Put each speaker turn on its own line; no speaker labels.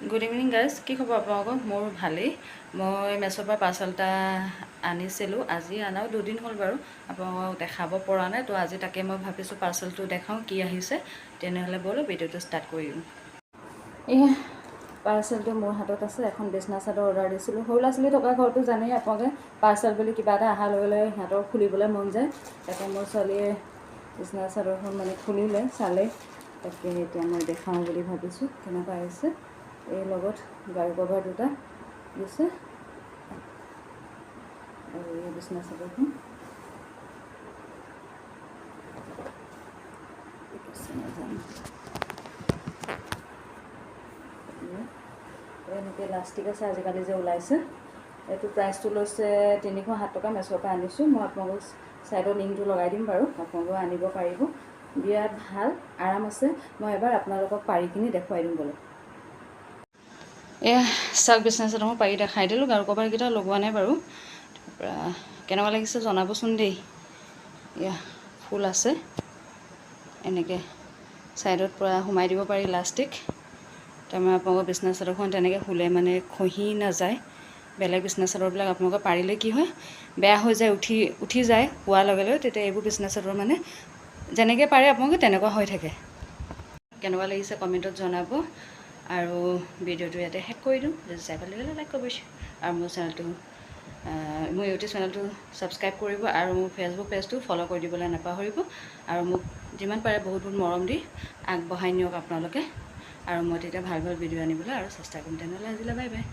Good evening guys, কি খবৰ আপোনালোকৰ? মোৰ ভালেই। মই মেছ'ৰ পৰা পাৰ্চেল এটা আনিছিলোঁ। আজি অনাও 2 দিন হ'ল বাৰু, আপোনালোকক দেখাব পৰা নাই। তো আজি তাকে মই ভাবিছোঁ পাৰ্চেলটো দেখাওঁ কি আহিছে। তেনেহ'লে ব'লো ভিডিঅ'টো ষ্টাৰ্ট কৰি দিওঁ। এই পাৰ্চেলটো মোৰ হাতত আছে। এখন বিছনা চাদৰ অৰ্ডাৰ দিছিলোঁ। সৰু ল'ৰা ছোৱালী থকা ঘৰতো জানেই আপোনালোকে, পাৰ্চেল বুলি কিবা এটা অহাৰ লগে লগে সিহঁতৰ খুলিবলৈ মন যায়। তাকে মোৰ ছোৱালীয়ে বিছনা চাদৰখন খুলিলে, চালে। তাকে এতিয়া মই দেখাওঁ বুলি ভাবিছোঁ কেনেকুৱা আহিছে। এই লগত গাৰু কভাৰ 2টা দিছে আৰু এই বিছনা চাদৰখন এনেকৈ লাষ্টিক আছে, আজিকালি যে ওলাইছে। এইটো প্ৰাইচটো লৈছে 307 টকা। মেছ'ৰ পৰা আনিছোঁ। মই আপোনালোকক ছাইডৰ লিংকটো লগাই দিম বাৰু, আপোনালোকেও আনিব পাৰিব। বিৰাট ভাল, আৰাম আছে। মই এবাৰ আপোনালোকক পাৰি কিনি দেখুৱাই দিম বোলো। এয়া চাওক, বিছনা চাদৰ মই পাৰি দেখাই দিলোঁ। গাৰু কভাৰকেইটা লগোৱা নাই বাৰু। তাৰপৰা কেনেকুৱা লাগিছে জনাবচোন দেই। এয়া ফুল আছে, এনেকৈ ছাইডত পূৰা সোমাই দিব পাৰি লাষ্টিক। তাৰমানে আপোনালোকৰ বিছনা চাদৰখন তেনেকৈ শুলে খহি নাযায়। বেলেগ বিছনা চাদৰবিলাক আপোনালোকে পাৰিলে কি হয়, বেয়া হৈ যায়, উঠি যায় শোৱাৰ লগে লগে। তেতিয়া এইবোৰ বিছনা চাদৰ যেনেকৈ পাৰে আপোনালোকে তেনেকুৱা হৈ থাকে। কেনেকুৱা লাগিছে কমেণ্টত জনাব। আৰু ভিডিঅ'টো ইয়াতে শেষ কৰি দিওঁ। যদি চাই ভাল লাগিলে লাইক কৰিব, আৰু মোৰ ইউটিউব চেনেলটো ছাবস্ক্ৰাইব কৰিব, আৰু মোৰ ফেচবুক পেজটো ফ'ল' কৰি দিবলৈ নাপাহৰিব। আৰু মোক যিমান পাৰে বহুত বহুত মৰম দি আগবঢ়াই নিয়ক আপোনালোকে। আৰু মই তেতিয়া ভাল ভাল ভিডিঅ' আনিবলৈ আৰু চেষ্টা কৰিম। তেনেহ'লে আজিলৈ বাই বাই।